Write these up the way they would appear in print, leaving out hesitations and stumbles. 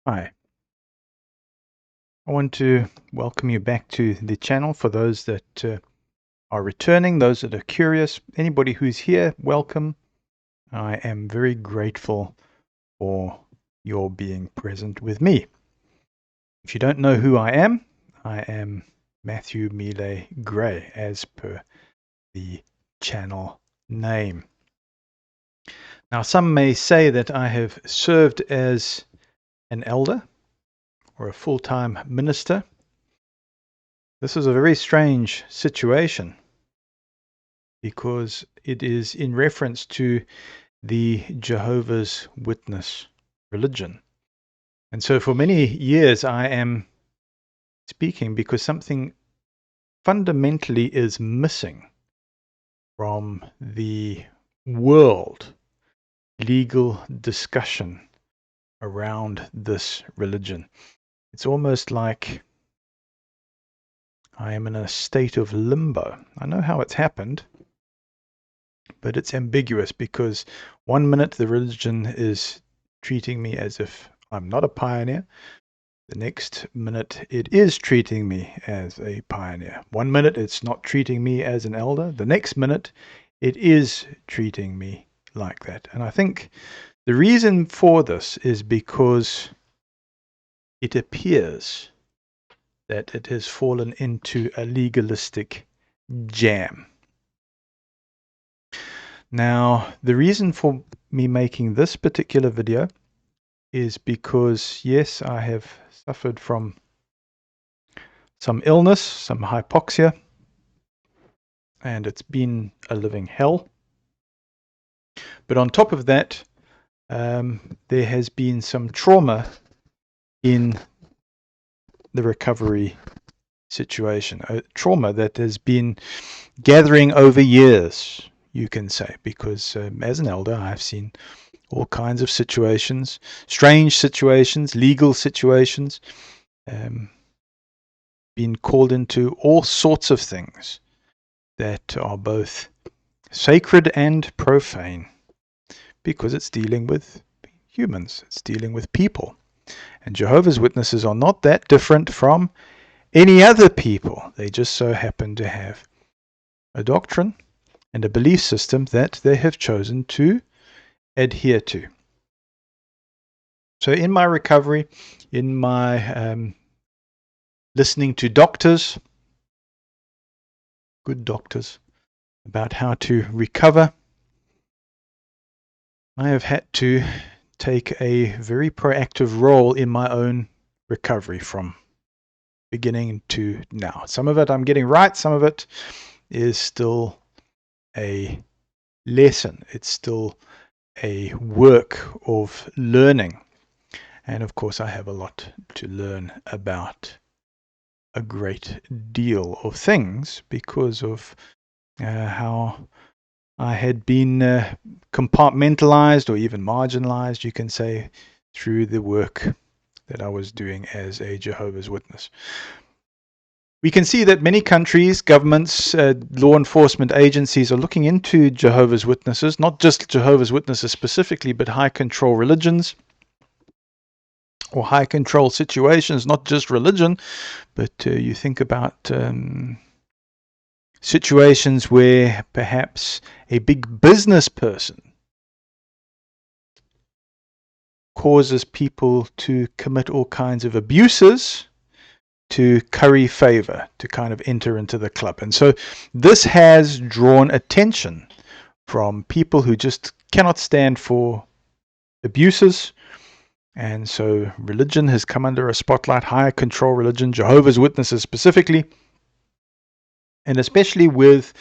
Hi, I want to welcome you back to the channel. For those that are returning, those that are curious, anybody who's here, welcome. I am very grateful for your being present with me. If you don't know who I am Matthew Mile Gray, as per the channel name. Now, some may say that I have served as an elder or a full-time minister. This is a very strange situation because it is in reference to the Jehovah's Witness religion. And so for many years I am speaking because something fundamentally is missing from the world legal discussion around this religion. It's almost like I am in a state of limbo. I know how it's happened, but it's ambiguous because one minute the religion is treating me as if I'm not a pioneer. The next minute it is treating me as a pioneer. One minute it's not treating me as an elder. The next minute it is treating me like that. And I think the reason for this is because it appears that it has fallen into a legalistic jam. Now, the reason for me making this particular video is because, yes, I have suffered from some illness, some hypoxia, and it's been a living hell. But on top of that, there has been some trauma in the recovery situation, a trauma that has been gathering over years, you can say, because as an elder I've seen all kinds of situations, strange situations, legal situations, been called into all sorts of things that are both sacred and profane, because it's dealing with humans, it's dealing with people. And Jehovah's Witnesses are not that different from any other people. They just so happen to have a doctrine and a belief system that they have chosen to adhere to. So in my recovery, in my listening to doctors, good doctors, about how to recover, I have had to take a very proactive role in my own recovery from beginning to now. Some of it I'm getting right, some of it is still a lesson. It's still a work of learning. And of course, I have a lot to learn about a great deal of things because of how I had been compartmentalized or even marginalized, you can say, through the work that I was doing as a Jehovah's Witness. We can see that many countries, governments, law enforcement agencies are looking into Jehovah's Witnesses, not just Jehovah's Witnesses specifically, but high control religions or high control situations, not just religion, but you think about situations where perhaps a big business person causes people to commit all kinds of abuses to curry favor, to kind of enter into the club. And so this has drawn attention from people who just cannot stand for abuses. And so religion has come under a spotlight, higher control religion, Jehovah's Witnesses specifically, and especially with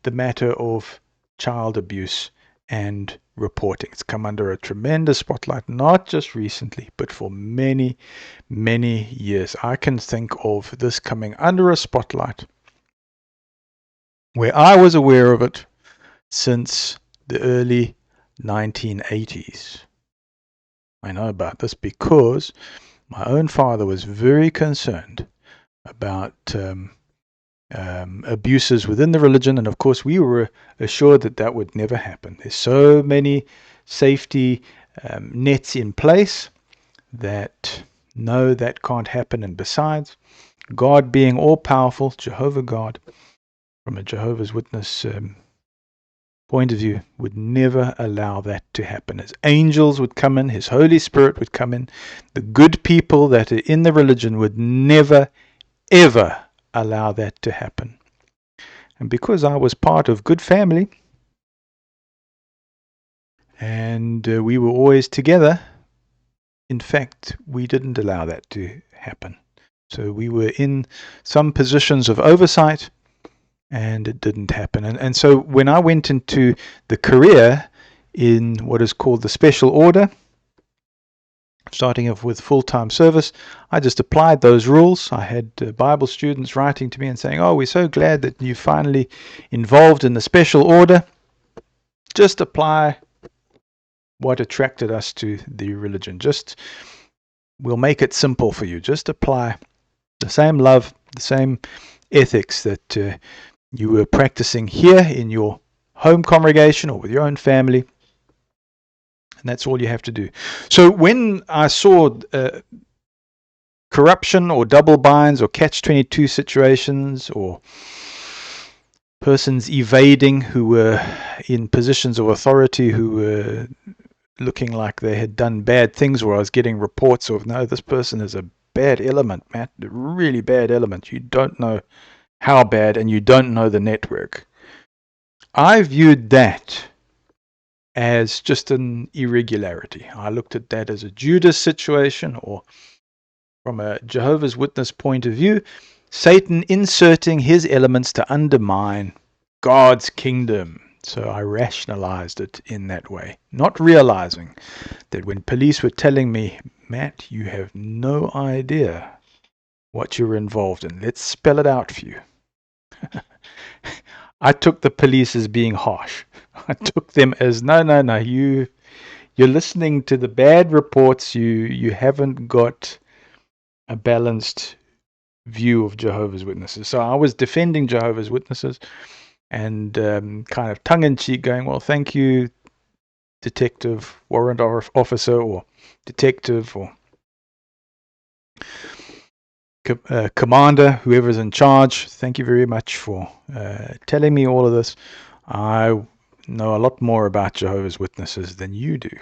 the matter of child abuse and reporting. It's come under a tremendous spotlight, not just recently, but for many, many years. I can think of this coming under a spotlight where I was aware of it since the early 1980s. I know about this because my own father was very concerned about abuses within the religion, and of course we were assured that that would never happen. There's so many safety nets in place that No, that can't happen. And besides, God being all-powerful, Jehovah God, from a Jehovah's Witness point of view, would never allow that to happen. His angels would come in, His Holy Spirit would come in. The good people that are in the religion would never, ever allow that to happen. And because I was part of good family, and we were always together, in fact, we didn't allow that to happen. So we were in some positions of oversight, and it didn't happen. And so when I went into the career in what is called the special order, starting off with full-time service, I just applied those rules. I had Bible students writing to me and saying, "Oh, we're so glad that you finally involved in the special order. Just apply what attracted us to the religion. We'll make it simple for you. Just apply the same love, the same ethics that you were practicing here in your home congregation or with your own family, and that's all you have to do." So when I saw corruption or double binds or catch-22 situations, or persons evading who were in positions of authority who were looking like they had done bad things, or I was getting reports of, "No, this person is a bad element, Matt, a really bad element. You don't know how bad, and you don't know the network." I viewed that as just an irregularity. I looked at that as a Judas situation, or from a Jehovah's Witness point of view, Satan inserting his elements to undermine God's kingdom. So I rationalized it in that way, not realizing that when police were telling me, "Matt, you have no idea what you're involved in. Let's spell it out for you." I took the police as being harsh. I took them as, no, you're listening to the bad reports. You haven't got a balanced view of Jehovah's Witnesses. So I was defending Jehovah's Witnesses and kind of tongue-in-cheek going, "Well, thank you, detective, warrant officer, or detective, or commander, whoever's in charge. Thank you very much for telling me all of this. I know a lot more about Jehovah's Witnesses than you do."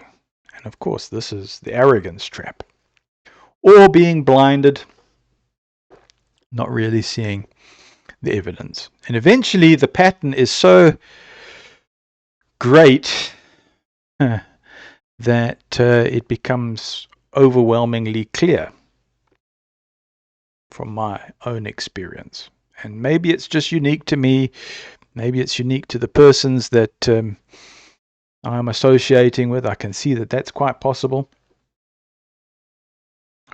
And of course, this is the arrogance trap. Or being blinded, not really seeing the evidence. And eventually the pattern is so great that it becomes overwhelmingly clear from my own experience. And maybe it's just unique to me. Maybe it's unique to the persons that I'm associating with. I can see that that's quite possible.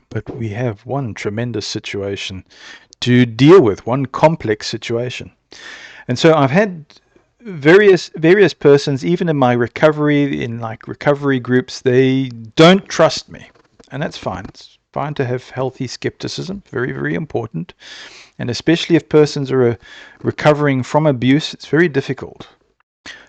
But we have one tremendous situation to deal with, one complex situation. And so I've had various persons, even in my recovery, in like recovery groups, they don't trust me. And that's fine. It's fine to have healthy skepticism, very, very important. And especially if persons are recovering from abuse, it's very difficult.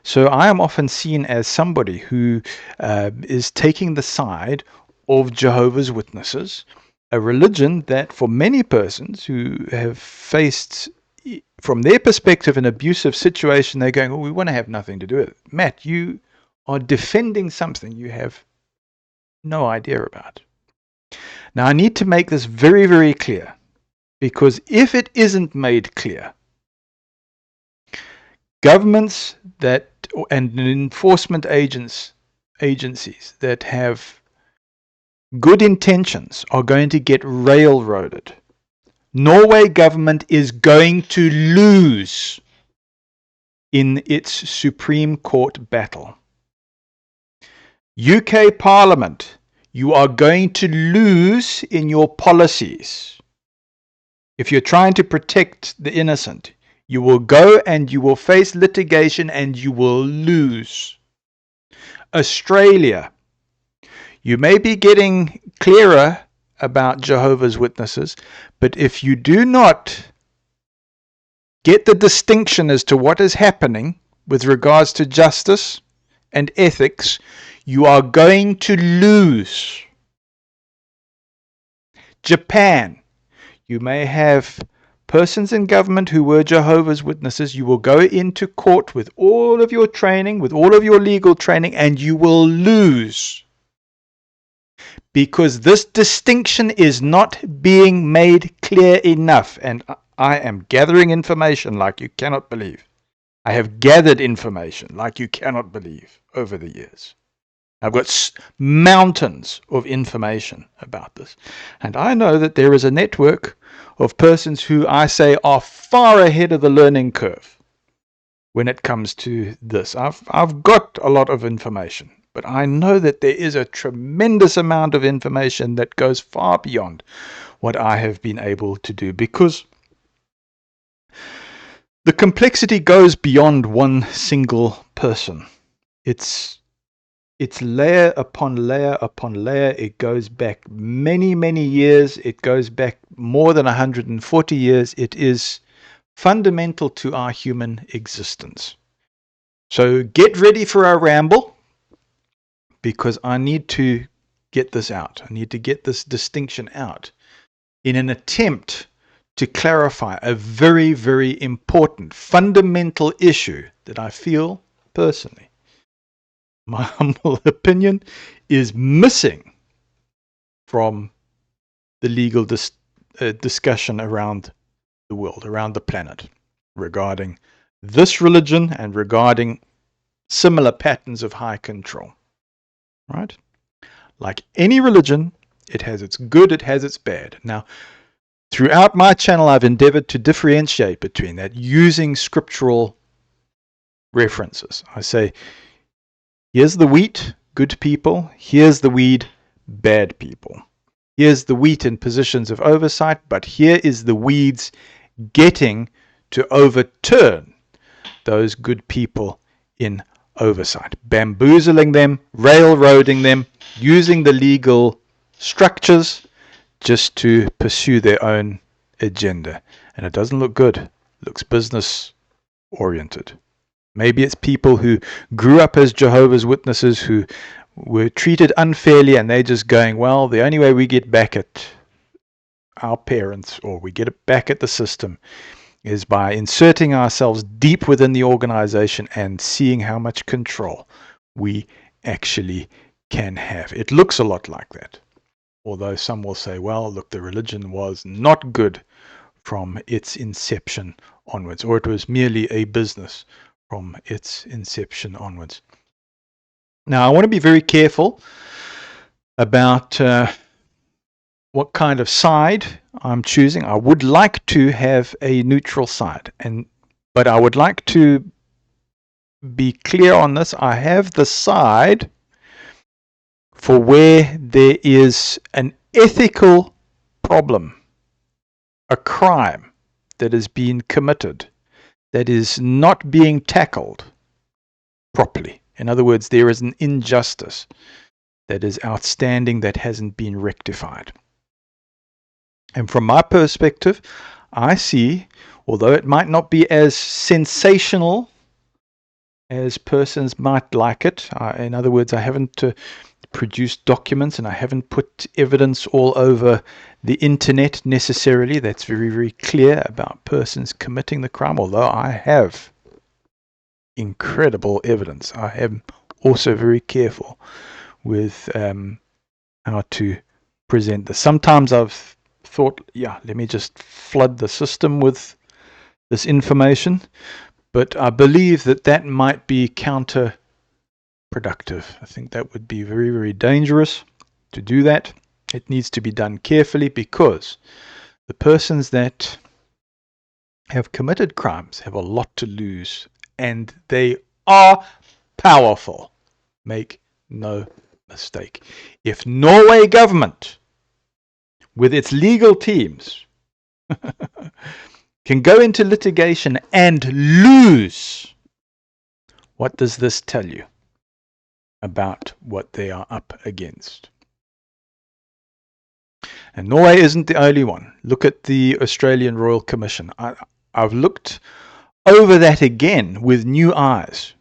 So I am often seen as somebody who is taking the side of Jehovah's Witnesses, a religion that for many persons who have faced, from their perspective, an abusive situation, they're going, "Oh, we want to have nothing to do with it." Matt, you are defending something you have no idea about. Now, I need to make this very, very clear, because if it isn't made clear, governments that and enforcement agencies that have good intentions are going to get railroaded. Norway government is going to lose in its Supreme Court battle. UK Parliament, you are going to lose in your policies. If you're trying to protect the innocent, you will go and you will face litigation and you will lose. Australia, you may be getting clearer about Jehovah's Witnesses, but if you do not get the distinction as to what is happening with regards to justice and ethics, you are going to lose. Japan, you may have persons in government who were Jehovah's Witnesses. You will go into court with all of your training, with all of your legal training, and you will lose. Because this distinction is not being made clear enough. And I am gathering information like you cannot believe. I have gathered information like you cannot believe over the years. I've got mountains of information about this. And I know that there is a network of persons who I say are far ahead of the learning curve when it comes to this. I've got a lot of information, but I know that there is a tremendous amount of information that goes far beyond what I have been able to do, because the complexity goes beyond one single person. It's layer upon layer upon layer. It goes back many, many years. It goes back more than 140 years. It is fundamental to our human existence. So get ready for our ramble, because I need to get this out. I need to get this distinction out in an attempt to clarify a very, very important, fundamental issue that I feel personally, my humble opinion, is missing from the legal discussion around the world, around the planet, regarding this religion and regarding similar patterns of high control. Right? Like any religion, it has its good, it has its bad. Now, throughout my channel, I've endeavored to differentiate between that using scriptural references. I say, here's the wheat, good people. Here's the weed, bad people. Here's the wheat in positions of oversight, but here is the weeds getting to overturn those good people in oversight, bamboozling them, railroading them, using the legal structures just to pursue their own agenda. And it doesn't look good. It looks business oriented. Maybe it's people who grew up as Jehovah's Witnesses who were treated unfairly, and they're just going, well, the only way we get back at our parents, or we get it back at the system, is by inserting ourselves deep within the organization and seeing how much control we actually can have. It looks a lot like that. Although some will say, well, look, the religion was not good from its inception onwards, or it was merely a business from its inception onwards. Now, I want to be very careful about what kind of side I'm choosing. I would like to have a neutral side, but I would like to be clear on this. I have the side for where there is an ethical problem, a crime that has been committed, that is not being tackled properly. In other words, there is an injustice that is outstanding that hasn't been rectified. And from my perspective, I see, although it might not be as sensational as persons might like it, in other words, I haven't produced documents and I haven't put evidence all over the internet necessarily that's very, very clear about persons committing the crime, although I have incredible evidence. I am also very careful with how to present this. Sometimes I've thought, yeah, let me just flood the system with this information, but I believe that that might be counterproductive. I think that would be very, very dangerous to do that. It needs to be done carefully, because the persons that have committed crimes have a lot to lose, and they are powerful. Make no mistake. If Norway government, with its legal teams, can go into litigation and lose, what does this tell you about what they are up against? And Norway isn't the only one. Look at the Australian Royal Commission. I've looked over that again with new eyes.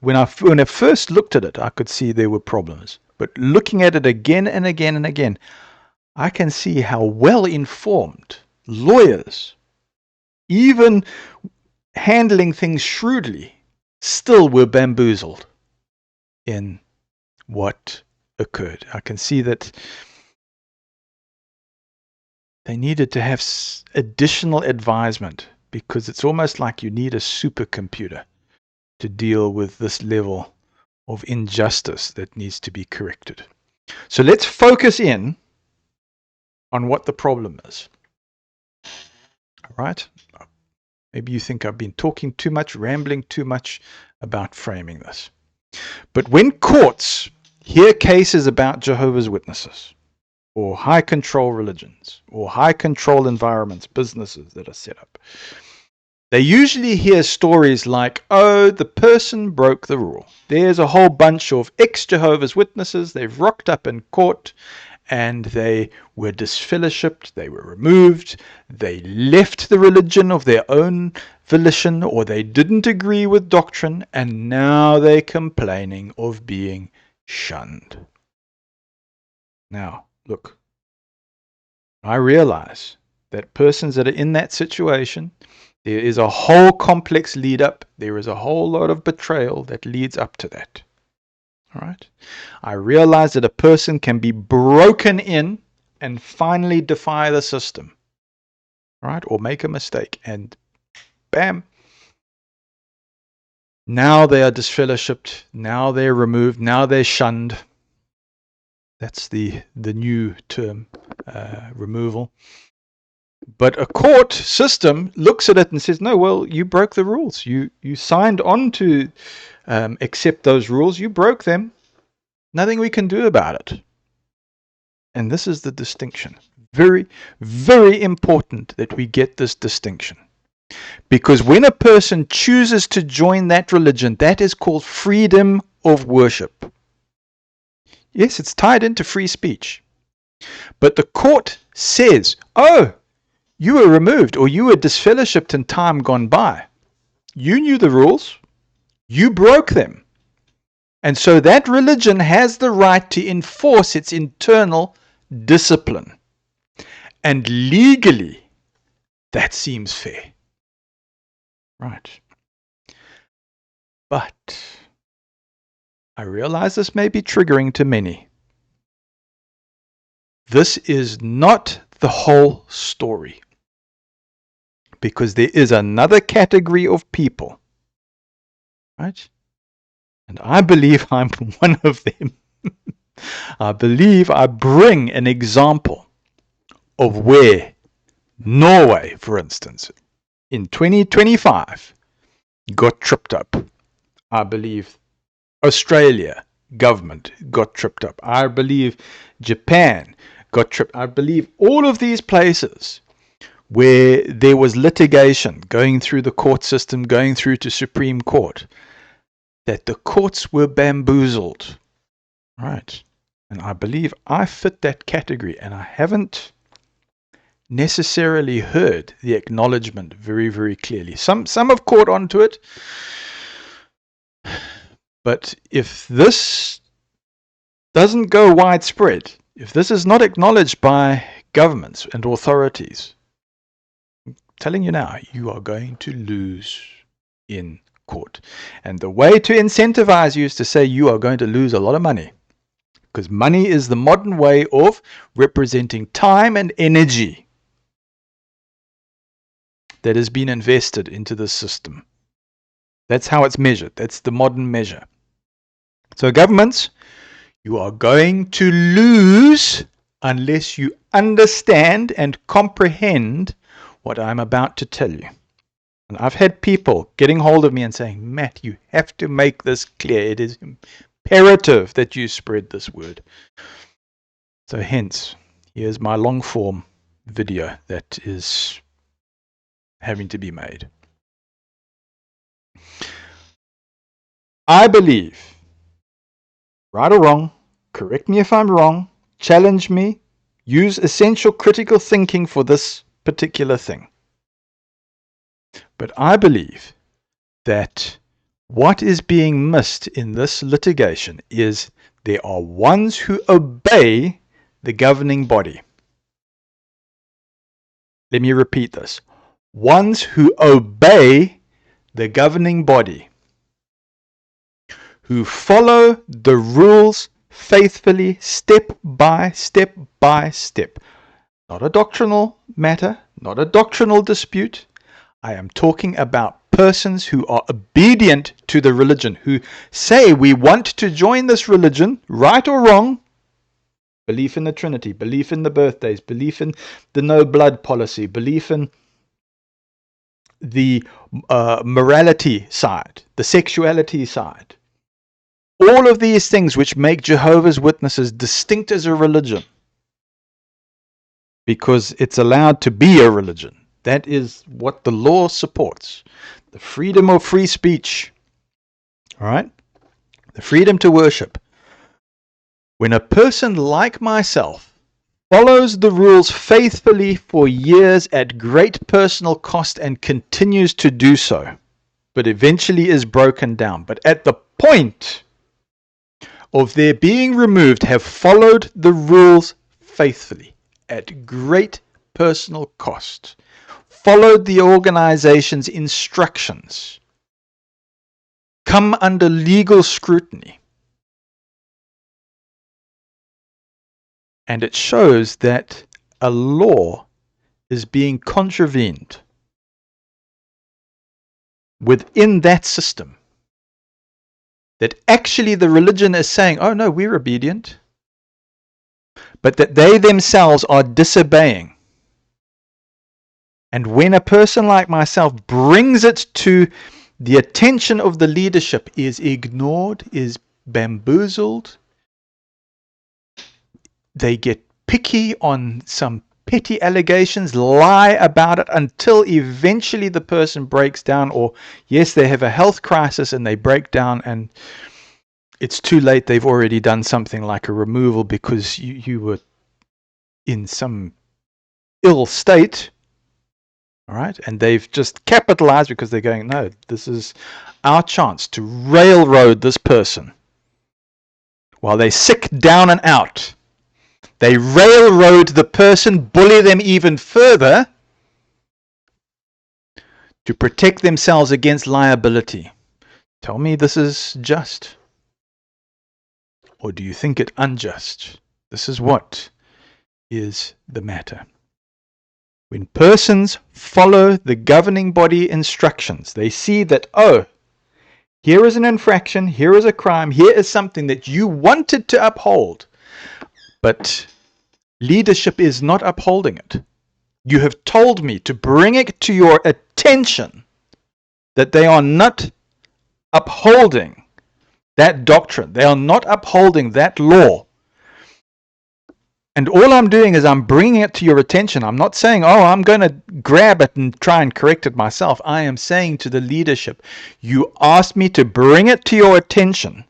When I first looked at it, I could see there were problems. But looking at it again and again and again, I can see how well-informed lawyers, even handling things shrewdly, still were bamboozled in what occurred. I can see that they needed to have additional advisement, because it's almost like you need a supercomputer to deal with this level of injustice that needs to be corrected. So let's focus in on what the problem is. All right? Maybe you think I've been talking too much, rambling too much about framing this. But when courts hear cases about Jehovah's Witnesses, or high control religions, or high control environments, businesses that are set up, they usually hear stories like, oh, the person broke the rule. There's a whole bunch of ex-Jehovah's Witnesses, they've rocked up in court, and they were disfellowshipped, they were removed, they left the religion of their own volition, or they didn't agree with doctrine, and now they're complaining of being shunned. Now, look, I realize that persons that are in that situation, there is a whole complex lead up, there is a whole lot of betrayal that leads up to that. All right? I realize that a person can be broken in and finally defy the system. All right? Or make a mistake and bam, now they are disfellowshipped, now they're removed, now they're shunned. That's the new term, removal. But a court system looks at it and says, no, well, you broke the rules. You signed on to accept those rules. You broke them. Nothing we can do about it. And this is the distinction. Very, very important that we get this distinction. Because when a person chooses to join that religion, that is called freedom of worship. Yes, it's tied into free speech. But the court says, oh, you were removed or you were disfellowshipped in time gone by. You knew the rules. You broke them. And so that religion has the right to enforce its internal discipline. And legally, that seems fair. Right. But I realize this may be triggering to many. This is not the whole story. Because there is another category of people. Right? And I believe I'm one of them. I believe I bring an example of where Norway, for instance, in 2025 got tripped up. I believe Australia government got tripped up. I believe Japan got tripped. I believe all of these places where there was litigation going through the court system, going through to Supreme Court, that the courts were bamboozled. Right. And I believe I fit that category, and I haven't necessarily heard the acknowledgement very, very clearly. Some have caught on to it. But if this doesn't go widespread, if this is not acknowledged by governments and authorities, I'm telling you now, you are going to lose in court. And the way to incentivize you is to say you are going to lose a lot of money. Because money is the modern way of representing time and energy that has been invested into this system. That's how it's measured. That's the modern measure. So governments, you are going to lose unless you understand and comprehend what I'm about to tell you. And I've had people getting hold of me and saying, Matt, you have to make this clear. It is imperative that you spread this word. So hence, here's my long form video that is having to be made. I believe, right or wrong, correct me if I'm wrong, challenge me, use essential critical thinking for this particular thing. But I believe that what is being missed in this litigation is there are ones who obey the governing body. Let me repeat this. Ones who obey the governing body, who follow the rules faithfully, step by step by step. Not a doctrinal matter, not a doctrinal dispute. I am talking about persons who are obedient to the religion, who say we want to join this religion, right or wrong. Belief in the Trinity, belief in the birthdays, belief in the no blood policy, belief in the morality side, the sexuality side. All of these things which make Jehovah's Witnesses distinct as a religion, because it's allowed to be a religion. That is what the law supports. The freedom of free speech. All right? The freedom to worship. When a person like myself follows the rules faithfully for years at great personal cost and continues to do so, but eventually is broken down, but at the point of their being removed have followed the rules faithfully at great personal cost, followed the organization's instructions, come under legal scrutiny. And it shows that a law is being contravened within that system. That actually the religion is saying, oh no, we're obedient. But that they themselves are disobeying. And when a person like myself brings it to the attention of the leadership, is ignored, is bamboozled, they get picky on some petty allegations, lie about it until eventually the person breaks down, or yes, they have a health crisis and they break down and it's too late. They've already done something like a removal because you were in some ill state. All right, and they've just capitalized because they're going, no, this is our chance to railroad this person while they're sick, down and out. They railroad the person, bully them even further to protect themselves against liability. Tell me this is just. Or do you think it unjust? This is what is the matter. When persons follow the governing body instructions, they see that, oh, here is an infraction, here is a crime, here is something that you wanted to uphold, but leadership is not upholding it. You have told me to bring it to your attention that they are not upholding that doctrine. They are not upholding that law. And all I'm doing is I'm bringing it to your attention. I'm not saying, oh, I'm going to grab it and try and correct it myself. I am saying to the leadership, you asked me to bring it to your attention.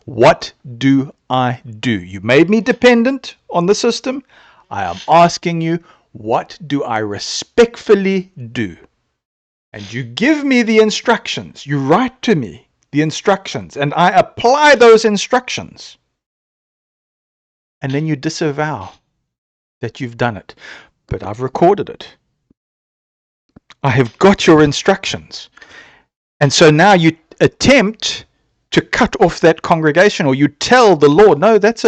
What do I do? You made me dependent on the system. I am asking you, what do I respectfully do? And you give me the instructions. You write to me the instructions, and I apply those instructions. And then you disavow that you've done it. But I've recorded it. I have got your instructions. And so now you attempt to cut off that congregation, or you tell the Lord, no, that's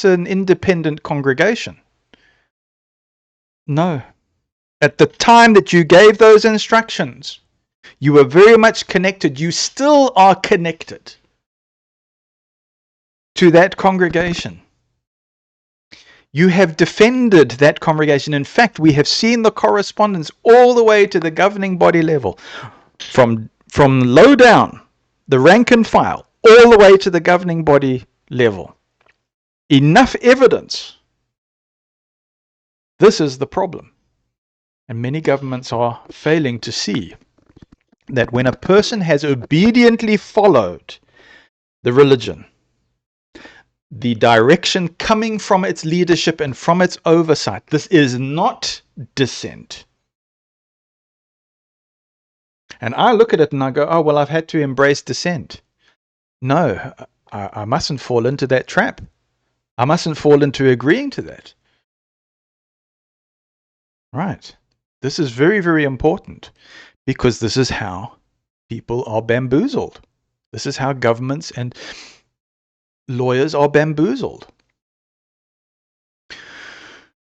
an independent congregation. No. At the time that you gave those instructions, you were very much connected. You still are connected to that congregation. You have defended that congregation. In fact, we have seen the correspondence all the way to the governing body level, from low down, the rank and file, all the way to the governing body level. Enough evidence. This is the problem. And many governments are failing to see that when a person has obediently followed the religion, the direction coming from its leadership and from its oversight, this is not dissent. And I look at it and I go, oh, well, I've had to embrace dissent. No, I mustn't fall into that trap. I mustn't fall into agreeing to that. Right. This is very, very important, because this is how people are bamboozled. This is how governments and lawyers are bamboozled.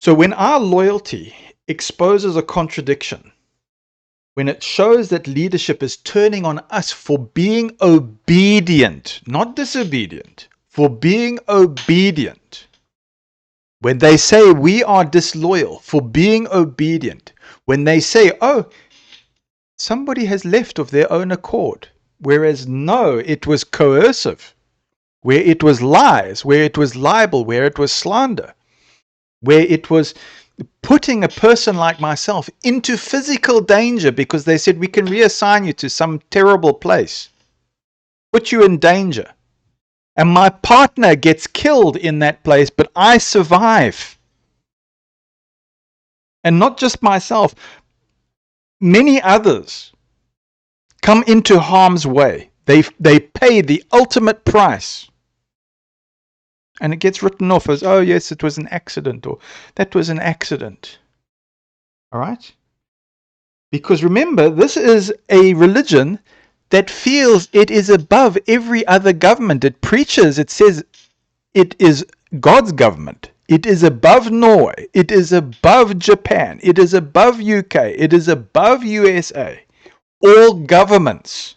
So when our loyalty exposes a contradiction, when it shows that leadership is turning on us for being obedient, not disobedient, for being obedient, when they say we are disloyal for being obedient, when they say, oh, somebody has left of their own accord, whereas no, it was coercive, where it was lies, where it was libel, where it was slander, where it was putting a person like myself into physical danger because they said we can reassign you to some terrible place, put you in danger, and my partner gets killed in that place, but I survive. And not just myself, many others come into harm's way. They pay the ultimate price. And it gets written off as, oh yes, it was an accident, or that was an accident. All right? Because remember, this is a religion that feels it is above every other government. It preaches, it says it is God's government. It is above Norway. It is above Japan. It is above UK. It is above USA. All governments.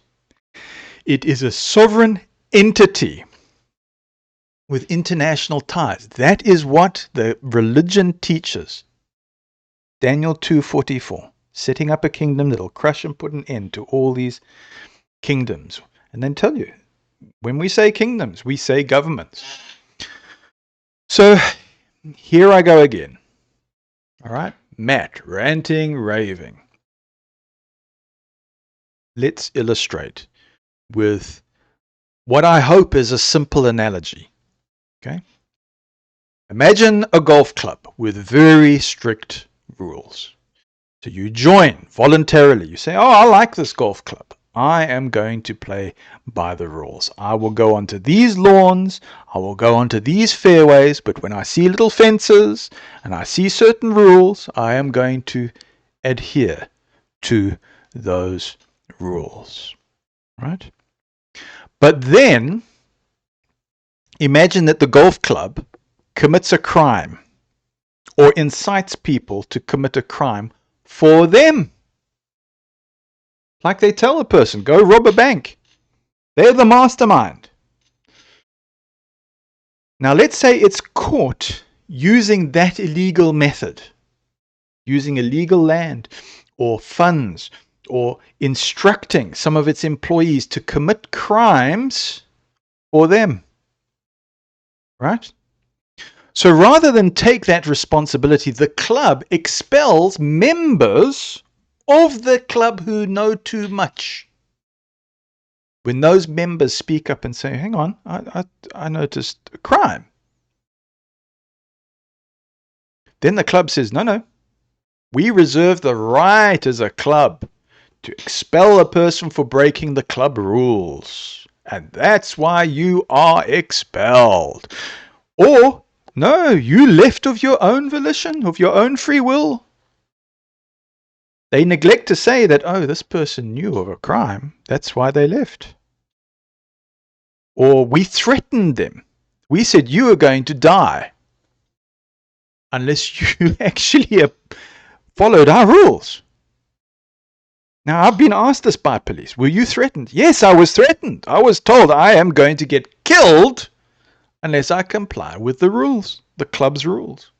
It is a sovereign entity with international ties. That is what the religion teaches. Daniel 2:44. Setting up a kingdom that will crush and put an end to all these kingdoms. And then tell you, when we say kingdoms, we say governments. So here I go again. All right, Matt, ranting, raving. Let's illustrate with what I hope is a simple analogy. Okay? Imagine a golf club with very strict rules. So you join voluntarily. You say, oh, I like this golf club. I am going to play by the rules. I will go onto these lawns. I will go onto these fairways. But when I see little fences and I see certain rules, I am going to adhere to those rules. Right? But then, imagine that the golf club commits a crime or incites people to commit a crime for them. Like they tell a person, go rob a bank. They're the mastermind. Now let's say it's caught using that illegal method, using illegal land or funds, or instructing some of its employees to commit crimes for them. Right? So rather than take that responsibility, the club expels members of the club who know too much. When those members speak up and say, hang on, I noticed a crime. Then the club says, no, we reserve the right as a club to expel a person for breaking the club rules. And that's why you are expelled. Or, no, you left of your own volition, of your own free will. They neglect to say that, oh, this person knew of a crime. That's why they left. Or we threatened them. We said, you are going to die unless you actually followed our rules. Now, I've been asked this by police. Were you threatened? Yes, I was threatened. I was told I am going to get killed unless I comply with the rules, the club's rules.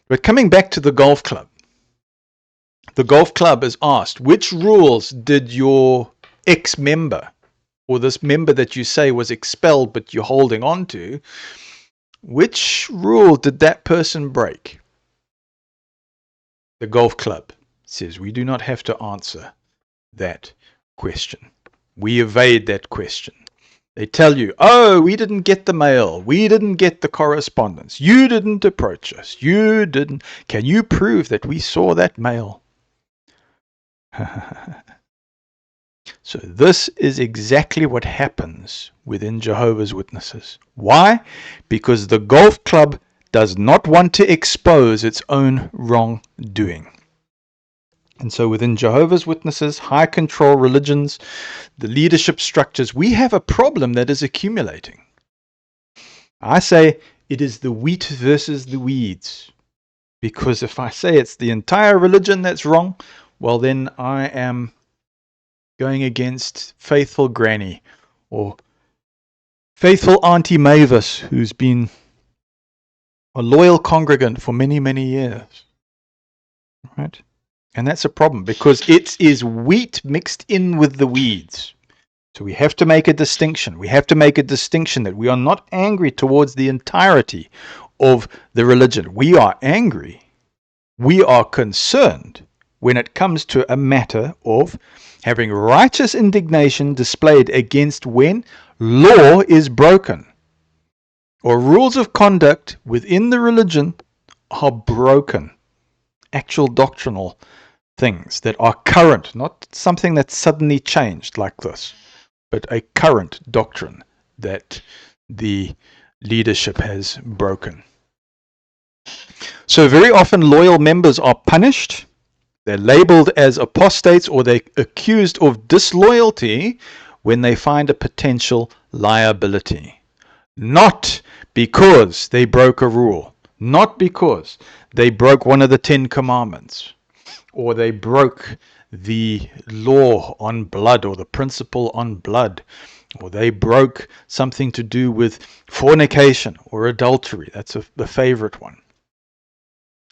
But coming back to the golf club is asked, which rules did your ex-member, or this member that you say was expelled but you're holding on to, which rule did that person break? The golf club says we do not have to answer that question. We evade that question. They tell you, oh, we didn't get the mail. We didn't get the correspondence. You didn't approach us. You didn't. Can you prove that we saw that mail? So this is exactly what happens within Jehovah's Witnesses. Why? Because the golf club does not want to expose its own wrongdoing. And so within Jehovah's Witnesses, high control religions, the leadership structures, we have a problem that is accumulating. I say it is the wheat versus the weeds. Because if I say it's the entire religion that's wrong, well then I am going against faithful granny or faithful Auntie Mavis, who's been a loyal congregant for many, many years. Right? And that's a problem because it is wheat mixed in with the weeds. So we have to make a distinction. We have to make a distinction that we are not angry towards the entirety of the religion. We are angry. We are concerned when it comes to a matter of having righteous indignation displayed against when law is broken or rules of conduct within the religion are broken. Actual doctrinal things that are current, not something that's suddenly changed like this, but a current doctrine that the leadership has broken. So very often loyal members are punished. They're labeled as apostates or they're accused of disloyalty when they find a potential liability. Not because they broke a rule, not because they broke one of the 10 commandments, or they broke the law on blood or the principle on blood, or they broke something to do with fornication or adultery. That's a favorite one.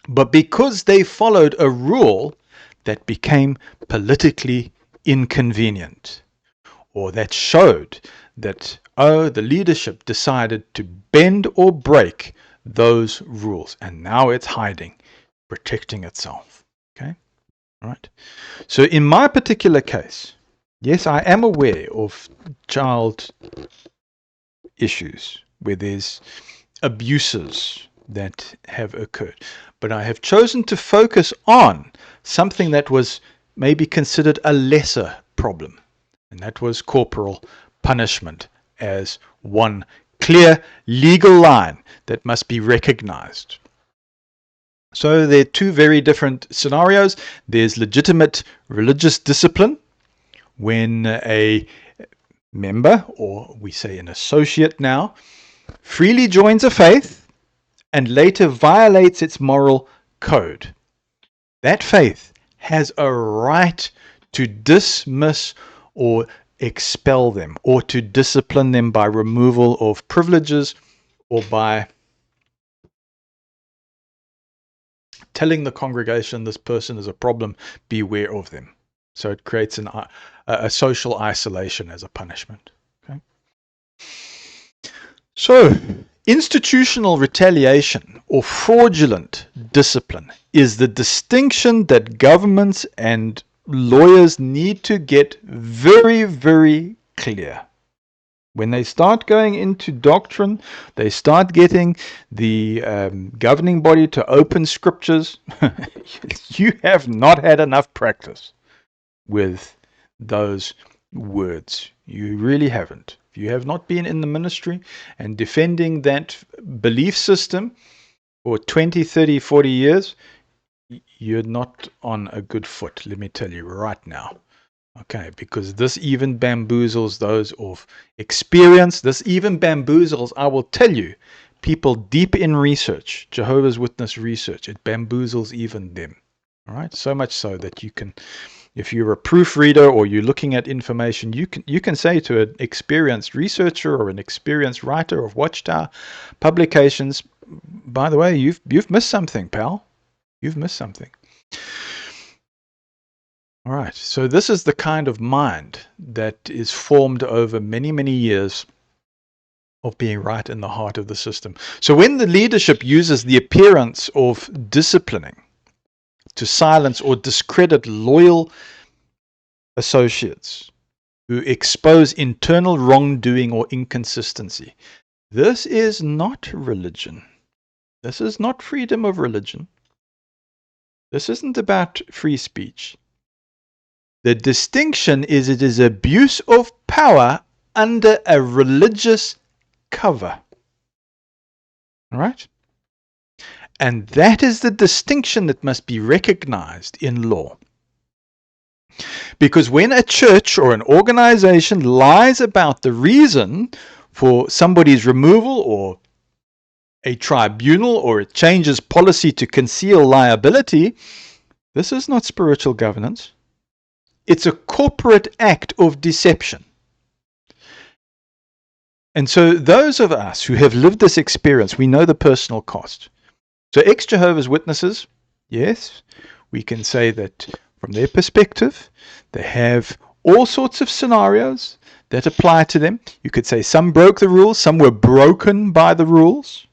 But because they followed a rule that became politically inconvenient, or that showed that, the leadership decided to bend or break those rules, and now it's hiding, protecting itself. Okay? All right. So in my particular case, yes, I am aware of child issues where there's abuses that have occurred. But I have chosen to focus on something that was maybe considered a lesser problem, and that was corporal punishment as one clear legal line that must be recognized. So there are two very different scenarios. There's legitimate religious discipline when a member, or we say an associate now, freely joins a faith and later violates its moral code. That faith has a right to dismiss or expel them, or to discipline them by removal of privileges, or by telling the congregation this person is a problem, beware of them. So it creates a social isolation as a punishment. Okay? So institutional retaliation or fraudulent discipline is the distinction that governments and lawyers need to get very, very clear. When they start going into doctrine, they start getting the governing body to open scriptures. You have not had enough practice with those words. You really haven't. If you have not been in the ministry and defending that belief system for 20, 30, 40 years, you're not on a good foot, let me tell you right now. Okay, because this even bamboozles those of experience. This even bamboozles, I will tell you, people deep in research, Jehovah's Witness research. It bamboozles even them. All right, so much so that you can, if you're a proofreader or you're looking at information, you can say to an experienced researcher or an experienced writer of Watchtower publications, by the way, you've missed something, pal. You've missed something. All right, so this is the kind of mind that is formed over many, many years of being right in the heart of the system. So when the leadership uses the appearance of disciplining to silence or discredit loyal associates who expose internal wrongdoing or inconsistency, this is not religion. This is not freedom of religion. This isn't about free speech. The distinction is it is abuse of power under a religious cover. All right? And that is the distinction that must be recognized in law. Because when a church or an organization lies about the reason for somebody's removal, or a tribunal, or it changes policy to conceal liability, this is not spiritual governance. It's a corporate act of deception. And so those of us who have lived this experience, we know the personal cost. So ex-Jehovah's Witnesses, yes, we can say that from their perspective, they have all sorts of scenarios that apply to them. You could say some broke the rules, some were broken by the rules,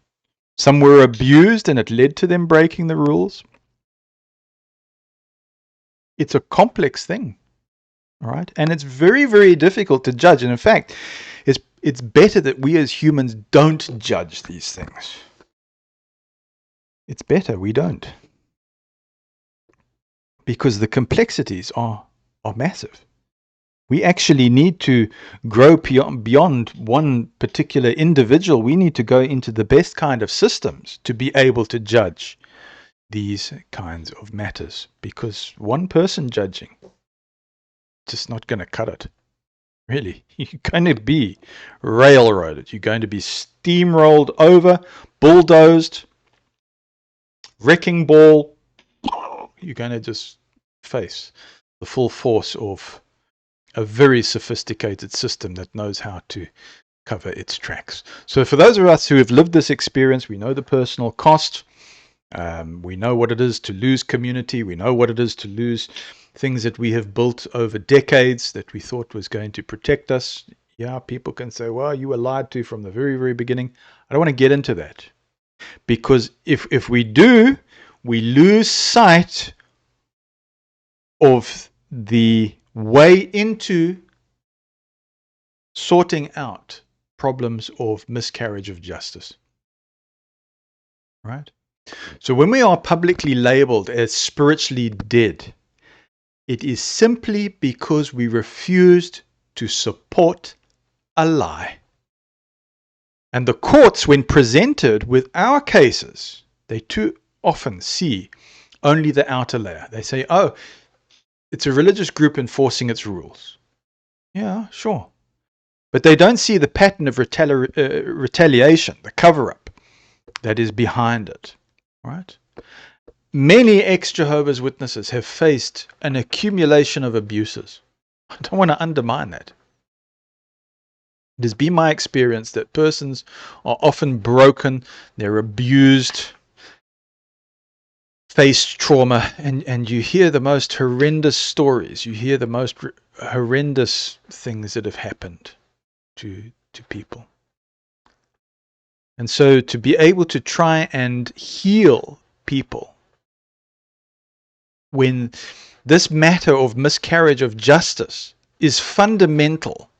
some were abused and it led to them breaking the rules. It's a complex thing, all right? And it's very, very difficult to judge. And in fact, it's better that we as humans don't judge these things. It's better we don't. Because the complexities are massive. We actually need to grow beyond one particular individual. We need to go into the best kind of systems to be able to judge these kinds of matters. Because one person judging, just not going to cut it. Really, you're going to be railroaded. You're going to be steamrolled over, bulldozed, wrecking ball. You're going to just face the full force of a very sophisticated system that knows how to cover its tracks. So for those of us who have lived this experience, we know the personal cost. We know what it is to lose community. We know what it is to lose things that we have built over decades that we thought was going to protect us. Yeah, people can say, well, you were lied to from the very, very beginning. I don't want to get into that. Because if we do, we lose sight of the way into sorting out problems of miscarriage of justice. Right? So when we are publicly labeled as spiritually dead, it is simply because we refused to support a lie. And the courts, when presented with our cases, they too often see only the outer layer. They say, oh, it's a religious group enforcing its rules. Yeah, sure. But they don't see the pattern of retaliation, the cover-up that is behind it. Right? Many ex-Jehovah's Witnesses have faced an accumulation of abuses. I don't want to undermine that. It has been my experience that persons are often broken, they're abused, face trauma, and you hear the most horrendous stories. You hear the most horrendous things that have happened to people. And so to be able to try and heal people when this matter of miscarriage of justice is fundamental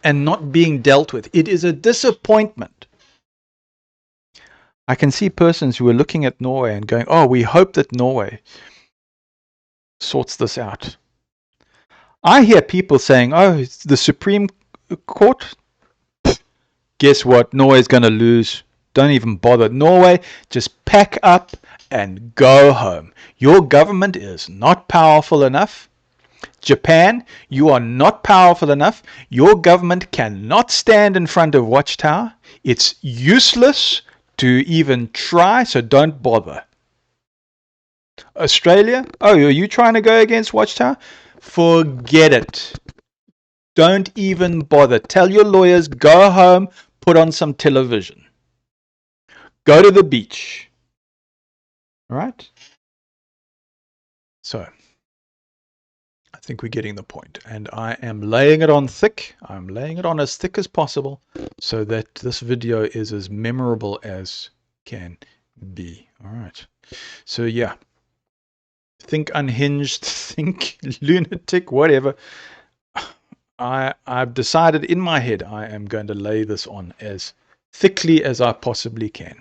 and not being dealt with, it is a disappointment. I can see persons who are looking at Norway and going, oh, we hope that Norway sorts this out. I hear people saying, oh, it's the Supreme Court. Guess what? Norway's going to lose. Don't even bother. Norway, just pack up and go home. Your government is not powerful enough. Japan, you are not powerful enough. Your government cannot stand in front of Watchtower. It's useless to even try, so don't bother. Australia, oh, are you trying to go against Watchtower? Forget it. Don't even bother. Tell your lawyers, go home, put on some television. Go to the beach. All right? So, I think we're getting the point. And I am laying it on thick. I'm laying it on as thick as possible so that this video is as memorable as can be. All right. So, yeah. Think unhinged, think lunatic, whatever. I've decided in my head I am going to lay this on as thickly as I possibly can.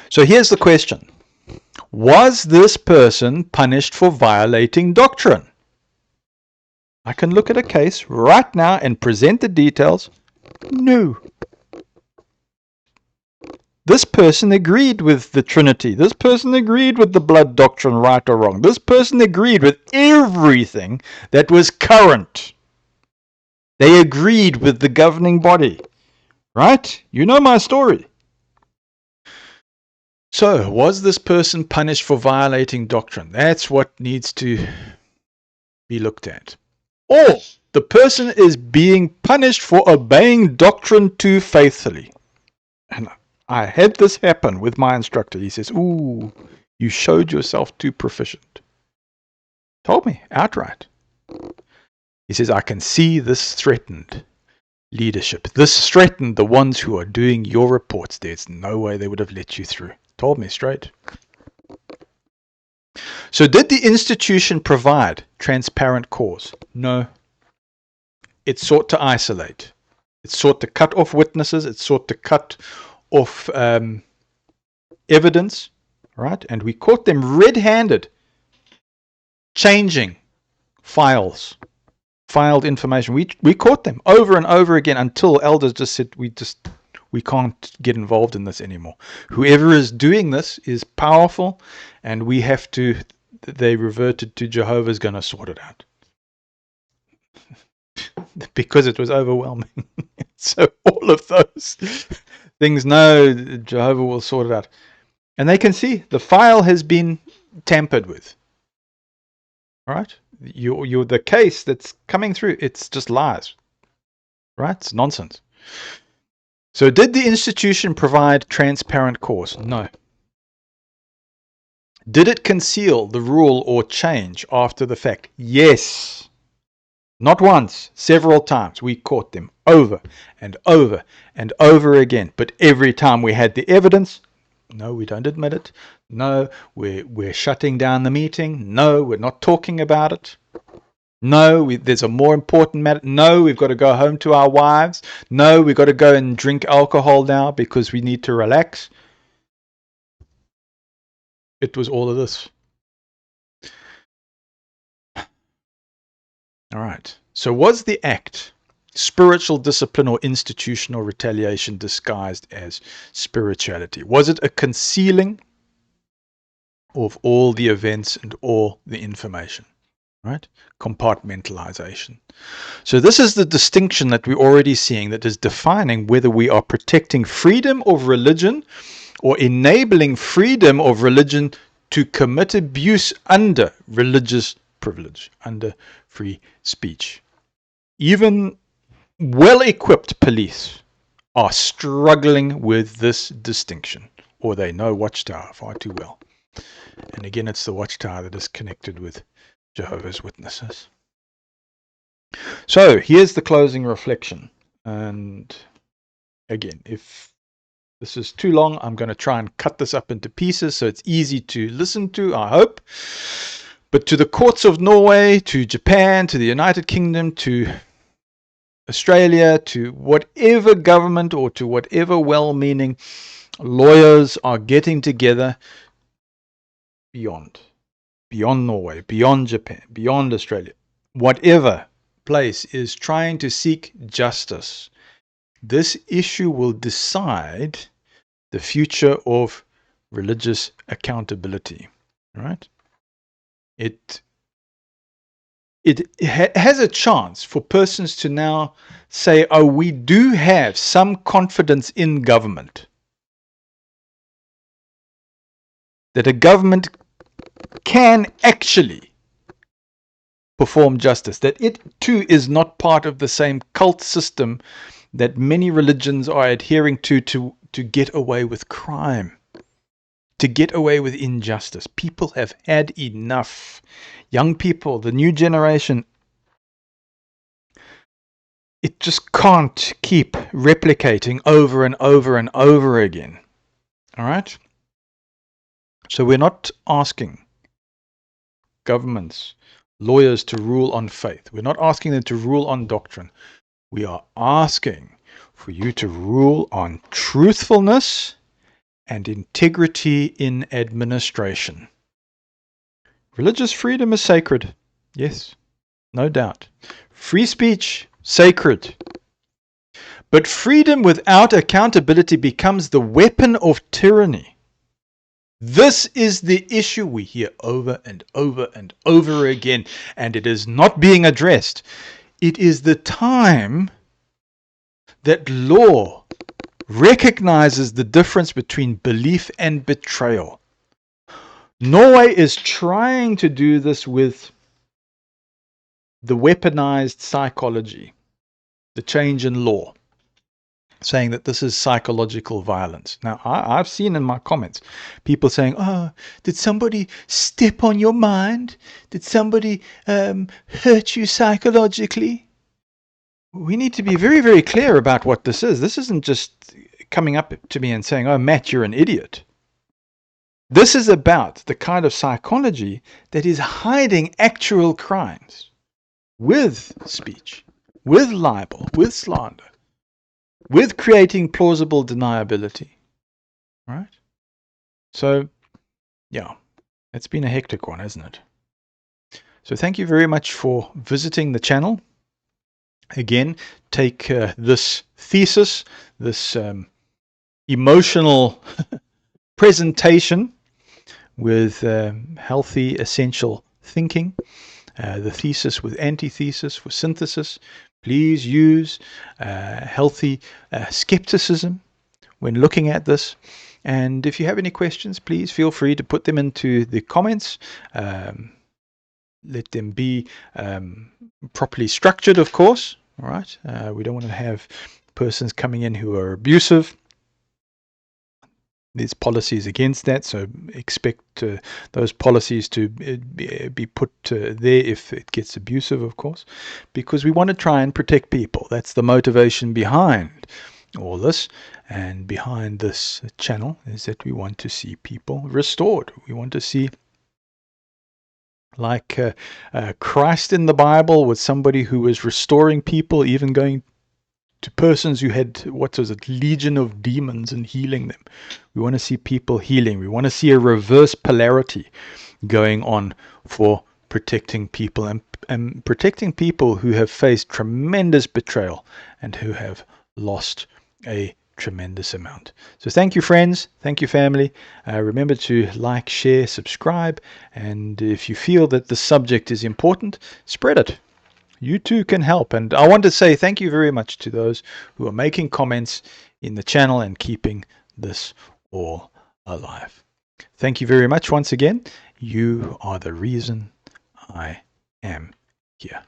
So here's the question. Was this person punished for violating doctrine? I can look at a case right now and present the details. No. This person agreed with the Trinity. This person agreed with the blood doctrine, right or wrong. This person agreed with everything that was current. They agreed with the governing body. Right? You know my story. So, was this person punished for violating doctrine? That's what needs to be looked at. Or the person is being punished for obeying doctrine too faithfully. And I had this happen with my instructor. He says, ooh, you showed yourself too proficient. Told me outright. He says, I can see this threatened leadership. This threatened the ones who are doing your reports. There's no way they would have let you through. Told me straight. So did the institution provide transparent cause? No. It sought to isolate. It sought to cut off witnesses. It sought to cut off evidence. Right? And we caught them red-handed changing files. Filed information. We caught them over and over again until elders just said we can't get involved in this anymore. Whoever is doing this is powerful, and we have to. They reverted to Jehovah's going to sort it out because it was overwhelming. So all of those things, no, Jehovah will sort it out, and they can see the file has been tampered with. All right. You're the case that's coming through. It's just lies, right? It's nonsense. So did the institution provide transparent cause? No. Did it conceal the rule or change after the fact? Yes. Not once, several times. We caught them over and over and over again. But every time we had the evidence, no, we don't admit it. No, we're shutting down the meeting. No, we're not talking about it. No, there's a more important matter. No, we've got to go home to our wives. No, we've got to go and drink alcohol now because we need to relax. It was all of this. All right. So was the act spiritual discipline or institutional retaliation disguised as spirituality? Was it a concealing of all the events and all the information? Right? Compartmentalization. So this is the distinction that we're already seeing that is defining whether we are protecting freedom of religion or enabling freedom of religion to commit abuse under religious privilege, under free speech. Even well-equipped police are struggling with this distinction, or they know Watchtower far too well. And again, it's the Watchtower that is connected with Jehovah's Witnesses. So here's the closing reflection. And again, if this is too long, I'm going to try and cut this up into pieces so it's easy to listen to, I hope. But to the courts of Norway, to Japan, to the United Kingdom, to Australia, to whatever government or to whatever well-meaning lawyers are getting together beyond Norway, beyond Japan, beyond Australia, whatever place is trying to seek justice, this issue will decide the future of religious accountability. Right? It has a chance for persons to now say, oh, we do have some confidence in government. That a government can actually perform justice. That it too is not part of the same cult system that many religions are adhering to get away with crime. To get away with injustice. People have had enough. Young people, the new generation, it just can't keep replicating over and over and over again. All right? So we're not asking governments, lawyers to rule on faith. We're not asking them to rule on doctrine. We are asking for you to rule on truthfulness and integrity in administration. Religious freedom is sacred. Yes, no doubt. Free speech, sacred. But freedom without accountability becomes the weapon of tyranny. This is the issue we hear over and over and over again, and it is not being addressed. It is the time that law recognizes the difference between belief and betrayal. Norway is trying to do this with the weaponized psychology, the change in law, saying that this is psychological violence. Now, I've seen in my comments people saying, oh, did somebody step on your mind? Did somebody hurt you psychologically? We need to be very, very clear about what this is. This isn't just coming up to me and saying, oh, Matt, you're an idiot. This is about the kind of psychology that is hiding actual crimes with speech, with libel, with slander, with creating plausible deniability. Right? So, yeah, it's been a hectic one, hasn't it? So thank you very much for visiting the channel. Again, take this thesis, this emotional presentation with healthy, essential thinking, the thesis with antithesis, with synthesis. Please use healthy skepticism when looking at this. And if you have any questions, please feel free to put them into the comments. Let them be properly structured, of course. All right. We don't want to have persons coming in who are abusive. There's policies against that, so expect those policies to be put there if it gets abusive, of course, because we want to try and protect people. That's the motivation behind all this, and behind this channel is that we want to see people restored. We want to see, like Christ in the Bible, with somebody who was restoring people, even going to persons who had, what was it, legion of demons, and healing them. We want to see people healing. We want to see a reverse polarity going on for protecting people, and protecting people who have faced tremendous betrayal and who have lost a tremendous amount. So thank you, friends. Thank you, family. Remember to like, share, subscribe, and if you feel that the subject is important, spread it. You too can help. And I want to say thank you very much to those who are making comments in the channel and keeping this all alive. Thank you very much once again. You are the reason I am here.